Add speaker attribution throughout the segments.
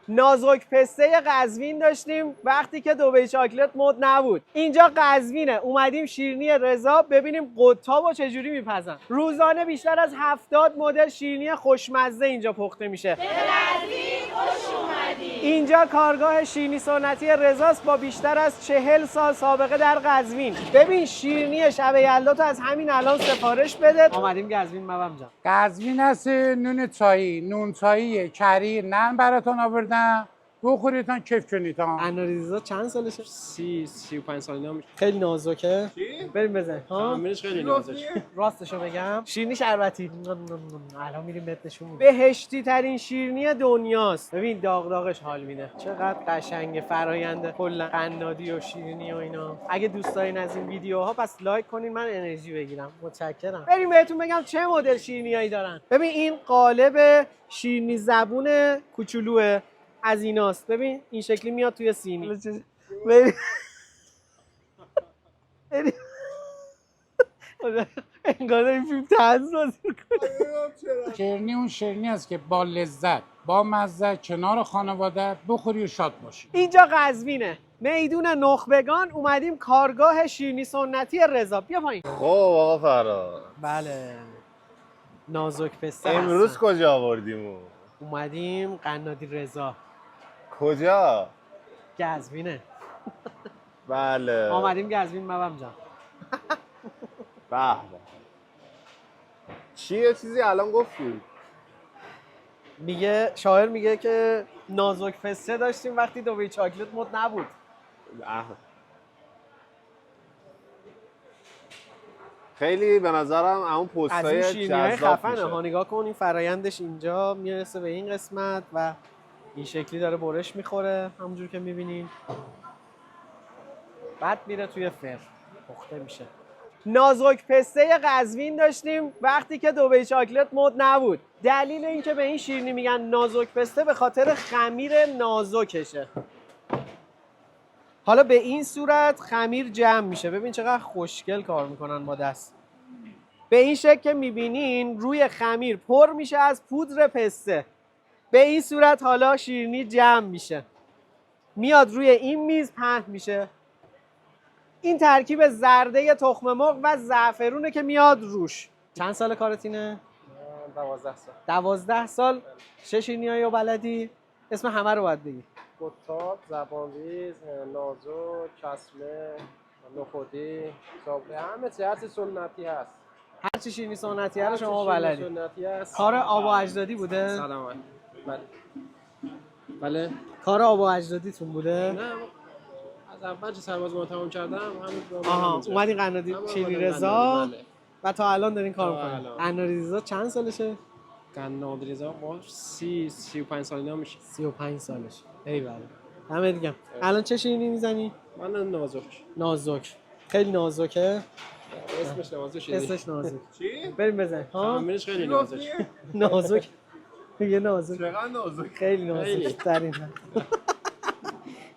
Speaker 1: نازک پسته قزوین داشتیم وقتی که دبی چاکلت مد نبود. اینجا قزوینه، اومدیم شیرینی رضا ببینیم قطابو چجوری میپزن. روزانه بیشتر از 70 مدل شیرینی خوشمزه اینجا پخته میشه.
Speaker 2: به قزوین خوش اومدید.
Speaker 1: اینجا کارگاه شیرینی سنتی رضاست با بیشتر از 40 سال سابقه در قزوین. ببین شیرینی شب یلدا تو از همین الان سفارش بده. اومدیم قزوین مبم جان.
Speaker 3: قزوین هست نون چایی، نون چایی کری نان براتون آوردم بخوریدتان کیف کنیدتان.
Speaker 1: اناریزا چند سالشه؟
Speaker 4: 35 ساله میشه.
Speaker 1: خیلی نازکه. بریم بزن.
Speaker 4: تعمیرش خیلی نازکه.
Speaker 1: راستشو بگم شیرینی شربتی. الان میریم بهت نشون میدم. بهشتی ترین شیرینی دنیاست. ببین داغ داغش حال میده. چقدر قشنگه فراینده کلا قنادی و شیرینی و اینا. اگه دوست دارین از این ویدیوها پس لایک کنین من انرژی بگیرم. متشکرم. بریم بهتون بگم چه مدل شیرینیایی دارن. ببین این قالب شیرینی زبون کوچولوه. از ایناست. ببین این شکلی میاد توی سینی. ببین انگار این فیلم طنز بازی کنه.
Speaker 3: شیرینی اون شیرینی است که با لذت با مزه کنار خانواده بخوری و شاد باشی.
Speaker 1: اینجا قزوینه، میدون نخبگان. اومدیم کارگاه شیرینی سنتی رضا. بیا پایین.
Speaker 5: خب آقا فراد،
Speaker 1: بله نازک پسته
Speaker 5: امروز
Speaker 1: هستن.
Speaker 5: کجا آوردیمو؟
Speaker 1: اومدیم قنادی رضا.
Speaker 5: کجا؟
Speaker 1: قزوینه.
Speaker 5: بله.
Speaker 1: اومدیم قزوین مبم جان.
Speaker 5: به به. چیه چیزی الان گفتی؟
Speaker 1: میگه شاعر میگه که نازک پسته داشتیم وقتی دبی چاکلت مد نبود.
Speaker 5: خیلی به نظرم اون
Speaker 1: از این
Speaker 5: پستای
Speaker 1: شیرینی‌های
Speaker 5: جذاب
Speaker 1: خفنه
Speaker 5: میشه.
Speaker 1: ها. نگاه کن این فرایندش اینجا میرسه به این قسمت و این شکلی داره برش میخوره همونجور که میبینین. بعد میره توی فر پخته میشه. نازک پسته قزوین داشتیم وقتی که دبی چاکلت مد نبود. دلیل اینکه به این شیرینی میگن نازک پسته به خاطر خمیر نازکشه. حالا به این صورت خمیر جمع میشه. ببین چقدر خوشگل کار میکنن با دست. به این شکل که میبینین روی خمیر پر میشه از پودر پسته. به این صورت حالا شیرینی جمع میشه. میاد روی این میز پهن میشه. این ترکیب زرده تخم مرغ و زعفرونه که میاد روش. چند سال کارتینه؟
Speaker 4: 12 سال.
Speaker 1: 12 سال. چه شیرینی‌هایی رو بلدی؟ اسم همه رو باید بگی.
Speaker 4: قطاب، زبانریز، نازک، کسمه، نخودی، صابری، همه چیز هر چی سنتی هست.
Speaker 1: هر چی شیرینی سنتی رو شما
Speaker 4: هر چی
Speaker 1: بلدی.
Speaker 4: شیرینی سنتی هست.
Speaker 1: کار آب و اجدادی بوده؟
Speaker 4: سلام علیکم. بله. بله.
Speaker 1: کار آب و اجدادیتون بوده؟
Speaker 4: نه از اول که سربازی تمام کردم همون
Speaker 1: آها اومدی قنادی شیرینی رضا و تا الان دارین کار
Speaker 4: تا
Speaker 1: میکنین.
Speaker 4: الان.
Speaker 1: قنادی رضا چند سالشه؟
Speaker 4: قنادی رضا ما 35 سالی میشه.
Speaker 1: 35 سالشه. ای بله. همه دیگه. الان چه شیرینی میزنی؟
Speaker 4: من نازک.
Speaker 1: نازک. خیلی نازکه.
Speaker 4: اسمش نازک.
Speaker 1: اسمش نازک.
Speaker 5: چی؟
Speaker 1: بریم بزن. ها؟
Speaker 4: تعمیرش خیلی نازک.
Speaker 1: نازک. یه نازک.
Speaker 5: چقدر نازک.
Speaker 1: خیلی نازک ترین.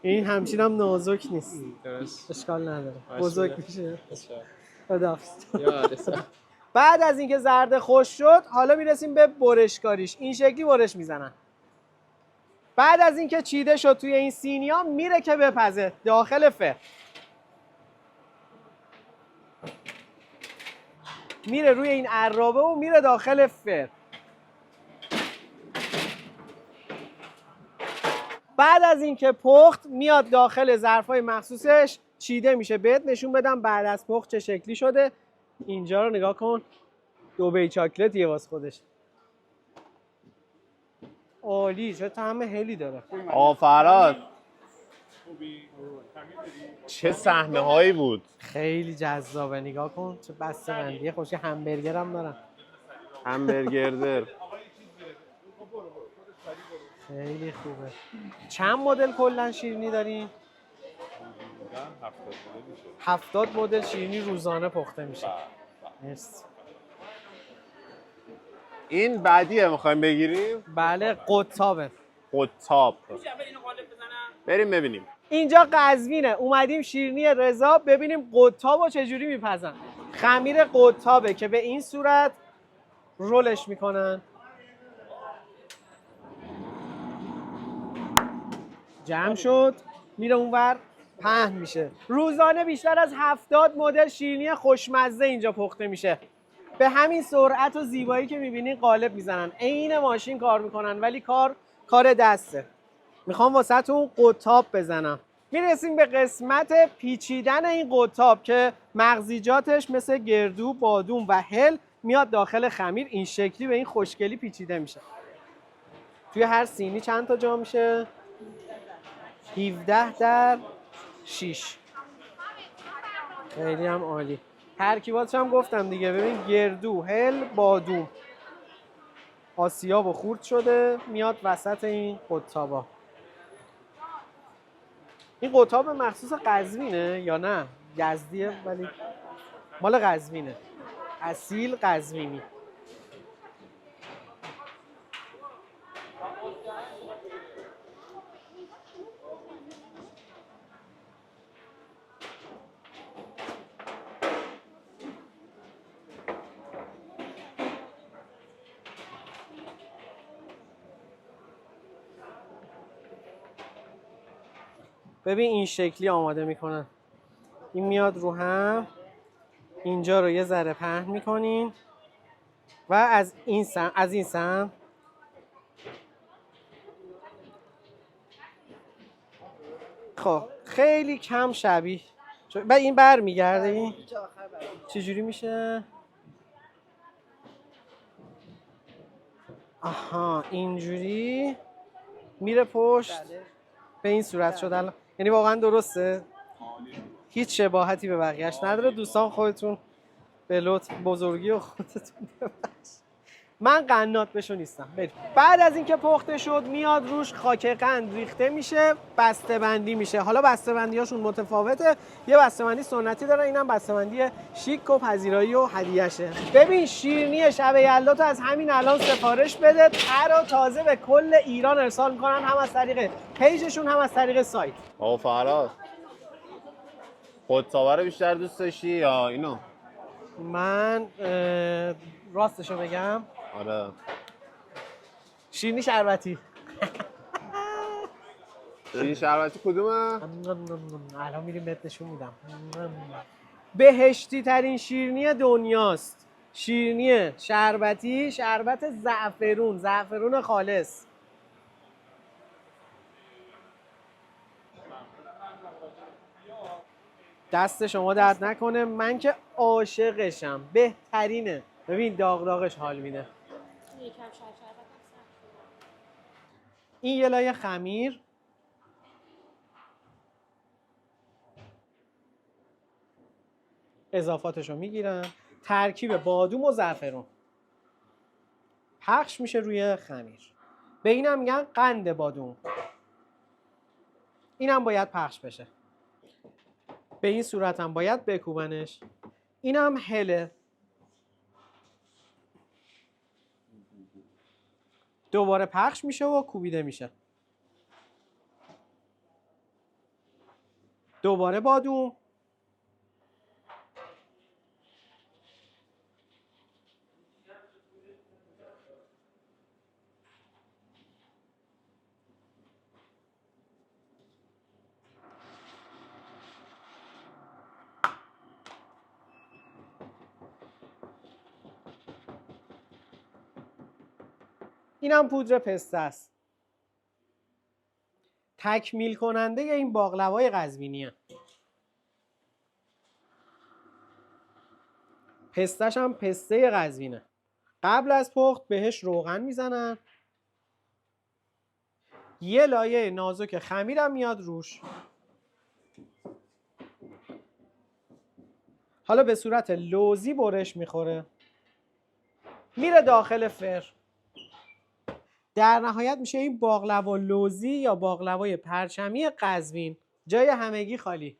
Speaker 1: این همچین هم نازک نیست.
Speaker 4: درست.
Speaker 1: اشکال نداره.
Speaker 4: باشه.
Speaker 1: بزرگ میشه.
Speaker 4: بسیار.
Speaker 1: خداحافظ.
Speaker 4: یادت.
Speaker 1: بعد از اینکه زرده خوش شد حالا میرسیم به برشکاریش. این شکلی برش میزنن. بعد از اینکه چیده شد توی این سینیا میره که بپزه داخل فر. میره روی این عرابه و میره داخل فر. بعد از اینکه پخت میاد داخل ظرفای مخصوصش چیده میشه. بهت نشون بدم بعد از پخت چه شکلی شده. اینجا رو نگاه کن. دبی چاکلتیه واسه خودش. عالی. چه طعم هلی داره.
Speaker 5: آقا فراد، چه صحنه هایی بود.
Speaker 1: خیلی جذابه. نگاه کن چه بسته بندی خوشی. همبرگر هم دارن.
Speaker 5: همبرگردر.
Speaker 1: خیلی خوبه. چند مدل کلا شیرینی دارین؟ 70 مدل شیرینی روزانه پخته میشه. مرسی.
Speaker 5: این بعدیه میخوایم بگیریم؟
Speaker 1: بله قطابه.
Speaker 5: قطاب. بریم ببینیم.
Speaker 1: اینجا قزوینه. اومدیم شیرینی رضا ببینیم قطابو چجوری میپزن. خمیر قطابه که به این صورت رولش میکنن. جمع شد میره اونور پهن میشه. روزانه بیشتر از 70 مدل شیرینی خوشمزه اینجا پخته میشه. به همین سرعت و زیبایی که میبینین قالب میزنن، عین ماشین کار میکنن ولی کار دسته. میخوام واسهتون قطاب بزنم. میرسیم به قسمت پیچیدن این قطاب که مغزیجاتش مثل گردو، بادوم و هل میاد داخل خمیر، این شکلی به این خوشگلی پیچیده میشه. توی هر سینی چند تا جا میشه؟ 17 در 6. خیلی هم عالی. ترکیباتش هم گفتم دیگه، ببین گردو، هل، بادوم، آسیاب و خورد شده میاد وسط این قطابا. این قطاب مخصوص قزوینه یا نه؟ یزدیه ولی مال قزوینه. اصیل قزوینی. ببین این شکلی آماده میکنن. این میاد رو هم، اینجا رو یه ذره پهن میکنین و از این سم خب خیلی کم شبیه و این بر میگرده. این چجوری میشه؟ آها اینجوری میره پشت. به این صورت شد الان. یعنی واقعا درسته؟ هیچ شباهتی به بقیه‌اش نداره. دوستان خودتون به لطف بزرگی و خودتون ببخشید. من قنات بشو نیستم. بریم. بعد از اینکه پخته شد میاد روش خاک قند ریخته میشه، بسته بندی میشه. حالا بسته بندیاشون متفاوته. یه بسته بندی سنتی داره، اینم بسته بندی شیک و پذیرایی و هدیه‌شه. ببین شیرینی شب یلدا تو از همین الان سفارش بده، تر و تازه به کل ایران ارسال میکنن، هم از طریق پیجشون هم از طریق سایت.
Speaker 5: آقا فراز قطابه رو بیشتر دوست داشتی یا اینو؟
Speaker 1: من راستشو بگم
Speaker 5: آره.
Speaker 1: شیرینی شربتی.
Speaker 5: شیرینی شربتی کدومه؟
Speaker 1: الان میریم بهت نشون میدم. بهشتی ترین شیرینی دنیاست. شیرینی شربتی، شربت زعفرون خالص. دست شما درد نکنه، من که عاشقشم، بهترینه. ببین داغش حال میده. این یه لایه خمیر، اضافاتشو میگیرم، ترکیب بادوم و زعفرون پخش میشه روی خمیر. به اینم میگن قند بادوم. اینم باید پخش بشه. به این صورت هم باید بکوبنش. اینم هله. دوباره پخش میشه و کوبیده میشه. دوباره بادوم. اینم پودر پسته است. تکمیل کننده این باقلوای قزوینیه. پستش هم پسته قزوینه. قبل از پخت بهش روغن میزنن. یه لایه نازک خمیرم میاد روش. حالا به صورت لوزی برش میخوره. میره داخل فر. در نهایت میشه این باقلوا لوزی یا باقلوای پرچمی قزوین. جای همگی خالی.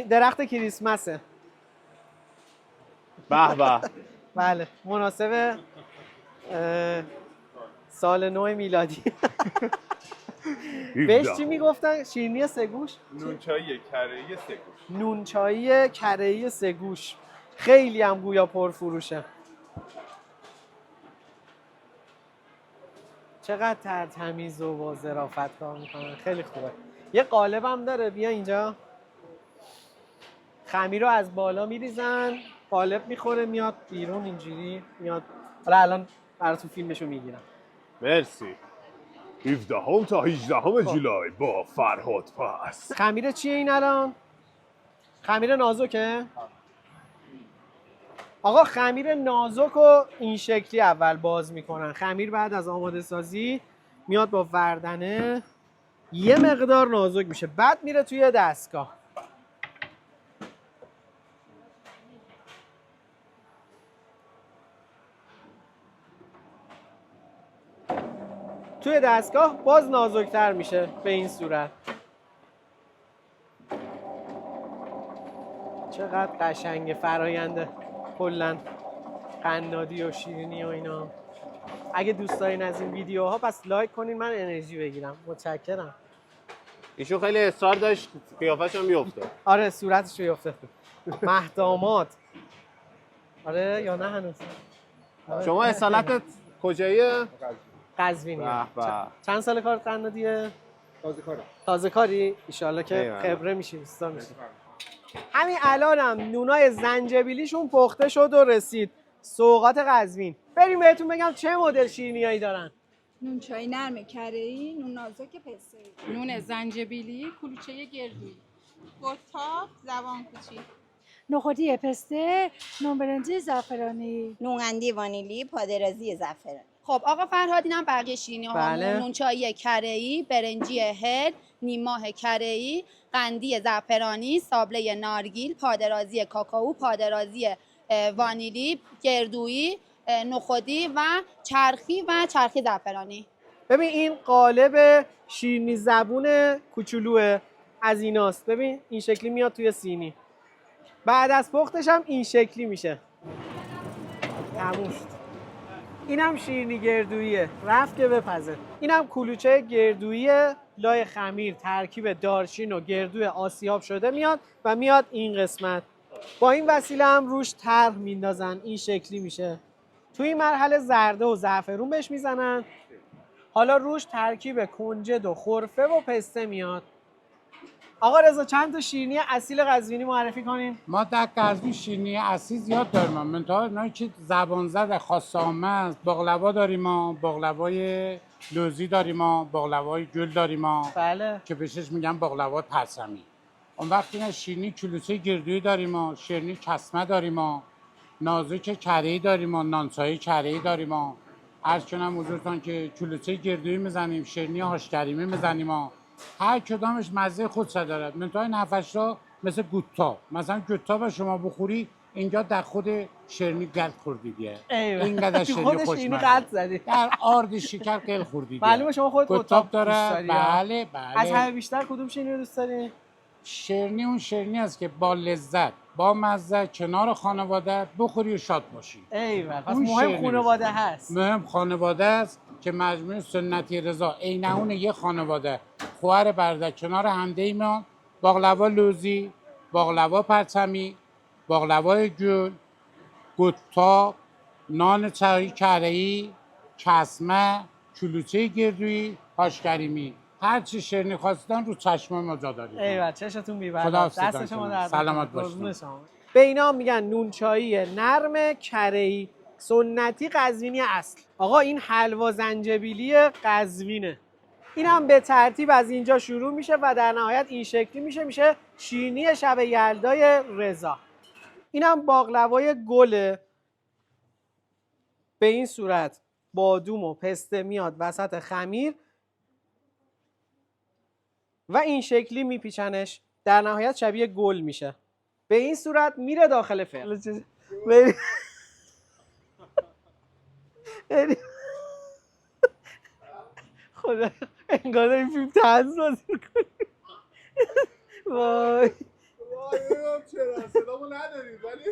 Speaker 1: درخت کریسمسه.
Speaker 5: به به.
Speaker 1: بله مناسب سال نو میلادی. بهش چی میگفتن؟ شیرینی سگوش؟
Speaker 6: نونچایی کره‌ای سگوش.
Speaker 1: نونچایی کره‌ای سگوش. خیلی هم گویا پرفروشه. چقدر تمیز و با ظرافت کار میکنن، خیلی خوبه. یه قالب هم داره، بیا اینجا. خمیر رو از بالا میریزن، قالب میخوره میاد بیرون اینجوری میاد. حالا الان براتون فیلمشو میگیرم.
Speaker 5: مرسی.
Speaker 6: 17 تا 18 جولای با فرهاد پس.
Speaker 1: خمیر چیه این الان؟ خمیر نازکه؟ آقا خمیر نازک رو این شکلی اول باز میکنن. خمیر بعد از آماده سازی میاد با وردنه یه مقدار نازک میشه، بعد میره توی دستگاه. توی دستگاه باز نازکتر میشه به این صورت. چقدر قشنگه فراینده کلا قنادی و شیرینی و اینا. اگه دوست دارین از این ویدیوها پس لایک کنین من انرژی بگیرم. متشکرم.
Speaker 5: ایشون خیلی اصرار داشت قیافش هم بیفته.
Speaker 1: آره صورتش بیفته. مهداماد. آره یا نه هنوز؟ آره.
Speaker 5: شما اصالتت کجاییه؟
Speaker 1: قزوینی.
Speaker 5: به به.
Speaker 1: چند سال کار قنادیه؟ تازه کاری؟ ایشالله که خبره میشی، استا میشی. همین الانم نونای زنجبیلیشون پخته شد و رسید. سوغات قزوین. بریم بهتون بگم چه مدل شیرینیایی دارن.
Speaker 7: نون چای نرم کره‌ای، نون نازک پسته‌ای،
Speaker 8: نون زنجبیلی، کلوچه گردویی،
Speaker 2: گلتاف زبان کوچی،
Speaker 9: نخودی پسته، نون برنجی زعفرانی،
Speaker 10: نونقندی وانیلی، پادرازی زعفرانی.
Speaker 8: خب آقا فرهاد اینم بقیه شیرینی ها.
Speaker 1: بله.
Speaker 8: نون چای کره‌ای، برنجی هل، نیماه کره‌ای، قندی زعفرانی، سابله نارگیل، پادرازی کاکائو، پادرازی وانیلی، گردویی، نخودی و چرخی زعفرانی.
Speaker 1: ببین این قالب شیرینی زبون کوچولوه از ایناست. ببین این شکلی میاد توی سینی. بعد از پختش هم این شکلی میشه. تموم شد. اینم شیرینی گردوییه. رفت که بپزه. اینم کلوچه گردویی لای خمیر ترکیب دارچین و گردوی آسیاب شده میاد و میاد این قسمت. با این وسیله هم روش طرح میندازن، این شکلی میشه. توی این مرحله زرده و زعفرون بهش میزنن. حالا روش ترکیب کنجد و خرفه و پسته میاد. آقا رضا چند تا شیرینی اصیل قزوینی معرفی کنین؟
Speaker 3: ما در قزوین شیرینی اصیل زیاد داریم. منتها اینا که زبان زده خاصامه است. باقلوا داریم ما، باقلوای لوزی داریم ما، باقلوای گل داریم ما.
Speaker 1: بله.
Speaker 3: که بهش میگن باقلوا پرسمی. اون وقت اینا شیرینی کلوچه گردویی داریم ما، شیرینی کسمه داریم ما، نازک کره‌ای داریم ما، نانسایی کره‌ای داریم ما. عرض کنم حضورتان که کلوچه گردویی میزنیم، شیرینی هاشکریمی میزنیم ما. هر کدامش مزه خودش دارد. منتها این نفشا مثل گوتا. مثلا گوتا به شما بخوری اینجا در خود شیرینی گل خوردیدیه. اینقدر شیرینی خوشمزه.
Speaker 1: قد زدی.
Speaker 3: در آرد شکر گل خوردیدیه.
Speaker 1: معلومه شما خودت
Speaker 3: گوتا داره.
Speaker 1: داری.
Speaker 3: بله.
Speaker 1: از همه بیشتر کدوم شیرینی دوست داری؟
Speaker 3: شیرینی اون شیرینی است که با لذت، با مزه، کنار خانواده بخوری و شاد باشی.
Speaker 1: ایول. پس
Speaker 3: اون
Speaker 1: مهم خانواده هست.
Speaker 3: مهم خانواده است که مجموعه سنتی رضا عینهون یه خانواده خواهر برادر کنار همده ایمان، باقلوا لوزی، باقلوا پرچمی، باقلوای گل، گوتا، نان چای کره‌ای، کسمه، کلوچه گردویی، هاشکریمی. هر چی شیرینی خواستن رو چشم ما جا دارید.
Speaker 1: ایول چشتون بی بلا.
Speaker 3: خدا
Speaker 1: دست شما درد
Speaker 3: سلامت
Speaker 1: نکنه.
Speaker 3: باشید.
Speaker 1: به اینا میگن نونچایی نرم کره‌ای سنتی قزوینی اصل. آقا این حلوا زنجبیلی قزوینه. این هم به ترتیب از اینجا شروع میشه و در نهایت این شکلی میشه شیرینی شب یلدای رضا. این هم باقلوای گله به این صورت، بادوم و پسته میاد وسط خمیر و این شکلی میپیچنش، در نهایت شبیه گل میشه. به این صورت میره داخل فرن. خدا انگار این فیلم طنز بازی می‌کنی. وای
Speaker 6: چرا صدامو ندارید ولی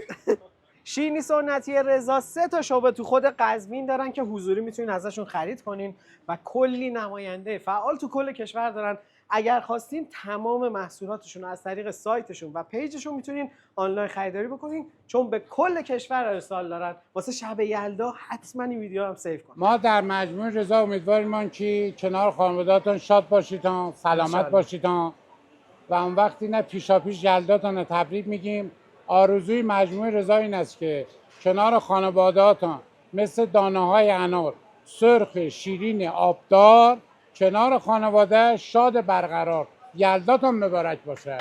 Speaker 1: شیرینی سنتی رضا 3 تا شعبه تو خود قزوین دارن که حضوری میتونین ازشون خرید کنین و کلی نماینده فعال تو کل کشور دارن. اگر خواستین تمام محصولاتشون رو از طریق سایتشون و پیجشون میتونین آنلاین خریداری بکنین، چون به کل کشور ارسال دارن. واسه شب یلدا حتما این ویدیو رو هم سیو کن.
Speaker 3: ما در مجموع رضا امیدواریم که کنار خانواده‌تون شاد باشید، سلامت باشید و اون وقتی نه پیشاپیش یلداتون تبریک میگیم. آرزوی مجموع رضا این است که کنار خانواده‌تون مثل دانه‌های انار سرخ شیرین آبدار کنار خانواده شاد برقرار. یلداتون مبارک باشه.